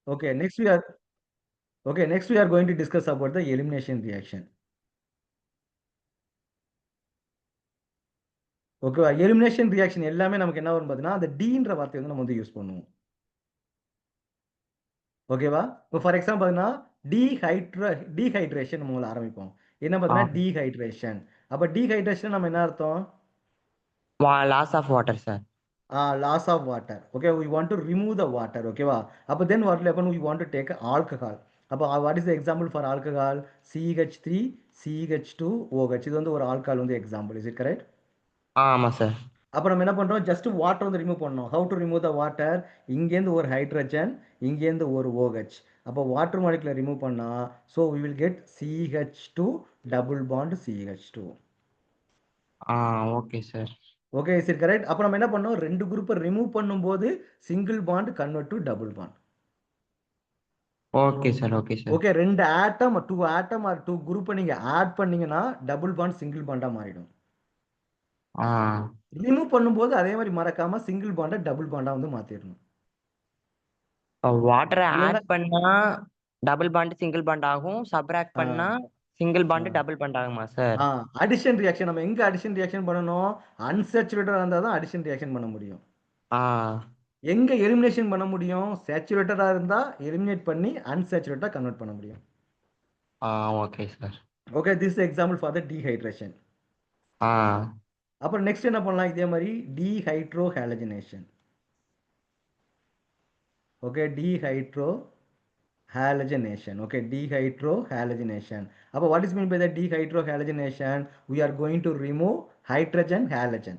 Okay, next we are going to discuss about the elimination reaction. ஓகேவா? Elimination reaction எல்லாமே நமக்கு என்ன வரும் பார்த்தீங்கன்னா, அந்த டீன்ற வார்த்தைய வந்து நம்ம வந்து யூஸ் பண்ணுவோம். ஓகேவா? இப்போ ஃபார் எக்ஸாம்பிள் பார்த்தீங்கன்னா, டீஹைட்ரேஷன் நம்ம முதல்ல ஆரம்பிப்போம். என்ன பார்த்தீங்கன்னா, டீஹைட்ரேஷன். அப்ப டீஹைட்ரேஷன் நம்ம என்ன அர்த்தம்? Loss of water, sir. Loss of water. Okay, we want to remove the water. ஓகேவா? அப்ப then what will happen? We want to take alcohol. அப்ப what is the example for alcohol? CH3, CH2, OH. இது வந்து ஒரு alcohol வந்து example. Is it correct? ஆமா sir. அப்ப நம்ம என்ன பண்றோம்? ஜஸ்ட் வாட்டர் வந்து ரிமூவ் பண்ணோம். How to remove the water? இங்கேருந்து ஒரு ஹைட்ரஜன், இங்கேருந்து ஒரு OH. அப்போ வாட்டர் மாலிகுலை ரிமூவ் பண்ணா, so we will get CH2 double bond CH2. Okay sir. Okay, is it correct? அப்ப நம்ம என்ன பண்ணோம்? 2 குரூப்பை ரிமூவ் பண்ணும்போது single bond convert to double bond. Okay sir, okay sir. Okay, 2 atom, 2 atom R 2 குரூப்பை நீங்க ஆட் பண்ணீங்கன்னா டபுள் பாண்ட் சிங்கிள் பாண்டா மாறிடும். ரிமூவ் பண்ணும்போது அதே மாதிரி மறக்காம சிங்கிள் பாண்டை டபுள் பாண்டா வந்து மாத்திடணும். வாட்டரை இல்லைன்னா ஆட் பண்ணா டபுள் பாண்ட் சிங்கிள் பாண்ட் ஆகும், சப்ராக்ட் பண்ணா சிங்கிள் பாண்ட் டபுள் பாண்ட் ஆகுமா சார்? அடிஷன் ரியாக்ஷன் நம்ம எங்க அடிஷன் ரியாக்ஷன் பண்ணணும்? அன்சேச்சுரேட்டடா இருந்தா தான் அடிஷன் ரியாக்ஷன் பண்ண முடியும். எங்க எலிமினேஷன் பண்ண முடியும்? சேச்சுரேட்டடா இருந்தா எலிமினேட் பண்ணி அன்சேச்சுரேட்டடா கன்வெர்ட் பண்ண முடியும். Okay sir. Okay, this example for the dehydration. அப்புறம் நெக்ஸ்ட் என்ன பண்ணலாம்? இதே மாதிரி டீஹைட்ரோ ஹாலஜனேஷன். ஓகே, டீஹைட்ரோ halogenation. Okay, dehydrohalogenation. Appo what is mean by the dehydrohalogenation? We are going to remove hydrogen halogen.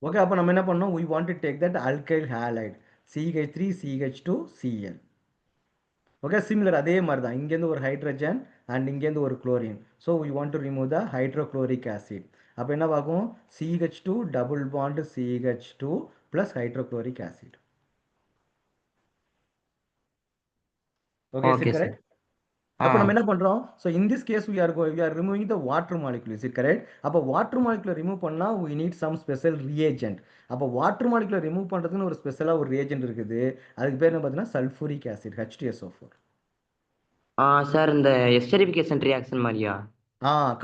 Okay, appo நம்ம என்ன பண்ணோம்? We want to take that alkyl halide CH3 CH2 Cl. Okay, similar அதே மாதிரி தான். இங்கேருந்து ஒரு hydrogen and இங்கேருந்து ஒரு chlorine. So we want to remove the hydrochloric acid. அப்போ என்ன ஆகும்? CH2 double bond CH2 plus hydrochloric acid. Okay, is it correct? அப்போ நம்ம என்ன பண்றோம்? So in this case we are removing the water molecule. Is it correct? அப்போ water மாலிகுலை remove பண்ணா we need some special reagent. அப்போ water மாலிகுலை remove பண்றதுன்னு ஒரு ஸ்பெஷலா ஒரு ரியேஜென்ட் இருக்குது. அதுக்கு பேர் என்ன பார்த்தீங்கன்னா சல்ஃபூரிக் ஆசிட் H2SO4. சார், இந்த எஸ்டரிஃபிகேஷன் ரியாக்ஷன் மாதிரியா?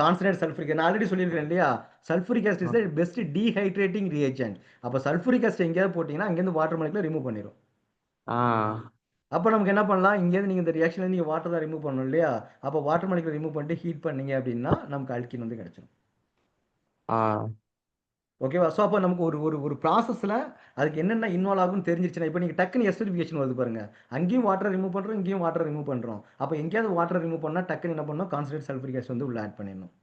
கான்சன்ட்ரேட் சல்ஃபூரிக் நான் ஆல்ரெடி சொல்லியிருக்கேன் இல்லையா? Sulphuric acid is the best dehydrating reagent. அப்போ சல்ஃபூரிக் ஆசிட் எங்கேயாவது போட்டிங்கன்னா அங்கேருந்து வாட்டர் மாலிகுலை ரிமூவ் பண்ணிடும். அப்போ நமக்கு என்ன பண்ணலாம்? இங்கேருந்து நீங்கள் இந்த ரியாக்ஷனில் நீங்கள் வாட்டர் தான் ரிமூவ் பண்ணணும் இல்லையா? அப்போ வாட்டர் மாலிகுலை ரிமூவ் பண்ணிட்டு ஹீட் பண்ணீங்க அப்படின்னா நமக்கு அல்கின் வந்து கிடைச்சிடும். ஓகேவா? ஸோ அப்போ நமக்கு ஒரு ஒரு ஒரு ப்ராசஸில் அதுக்கு என்னென்ன இன்வால்வ் ஆகும்னு தெரிஞ்சிருச்சுன்னா, இப்போ நீங்கள் டக்குன்னு எஸ்டரிஃபிகேஷன் வருது பாருங்க. அங்கேயும் வாட்டர் ரிமூவ் பண்ணுறோம், இங்கேயும் வாட்டர் ரிமூவ் பண்ணுறோம். அப்போ எங்கேயாவது வாட்டர் ரிமூவ் பண்ணால் டக்குன்னு என்ன பண்ணணும்? கான்சன்ட்ரேட் சல்ஃபூரிக் ஆசிட் வந்து உள்ள ஆட் பண்ணிடணும்.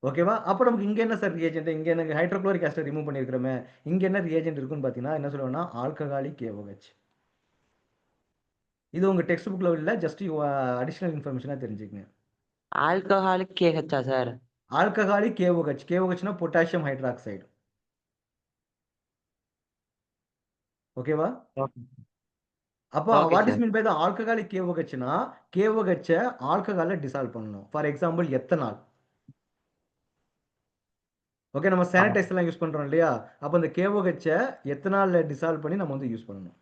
ஓகேவா? அப்போ நமக்கு இங்கே என்ன சார் ரியேஜென்ட்? இங்கே எனக்கு ஹைட்ரோக்ளோரிக் ஆசிட் ரிமூவ் பண்ணியிருக்கிறோமே, இங்கே என்ன ரியேஜென்ட் இருக்குன்னு பார்த்தீங்கன்னா என்ன சொல்லுவேன்னா ஆல்கஹாலிக் KOH. இது உங்கள் டெக்ஸ்ட் புக்கில் இல்லை, ஜஸ்ட் அடிஷ்னல் இன்ஃபர்மேஷனாக தெரிஞ்சுக்கங்க. ஆல்கஹாலிக் கேஹெச்சா சார்? Alcoholic KOH. KOHனா பொட்டாசியம் ஹைட்ராக்சைடு. ஓகேவா? அப்போ what is mean by the alcoholic KOHனா KOH ஆல்கஹாலை டிசால்வ் பண்ணணும். For example ethanol. ஓகே, நம்ம சானிடைஸ் எல்லாம் யூஸ் பண்றோம் இல்லையா? அப்போ இந்த KOH எத்தனால் டிசால்வ் பண்ணி நம்ம வந்து யூஸ் பண்ணணும்.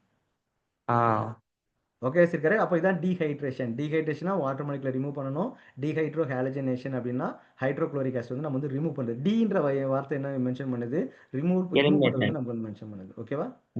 ஓகே, சரி கரெக்ட். அப்போ இதான் டீஹைட்ரேஷன். டீஹைட்ரேஷனா வாட்டர் மாலிகுலை ரிமூவ் பண்ணணும். டீஹைட்ரோ ஹாலஜனேஷன் அப்படின்னா ஹைட்ரோக்ளோரிக் ஆசிட் வந்து நம்ம வந்து ரிமூவ் பண்ணுறது. டீன்ற வார்த்தை என்ன மென்ஷன் பண்ணுது? ரிமூவ் பண்றது நமக்கு வந்து மென்ஷன் பண்ணுது. ஓகேவா?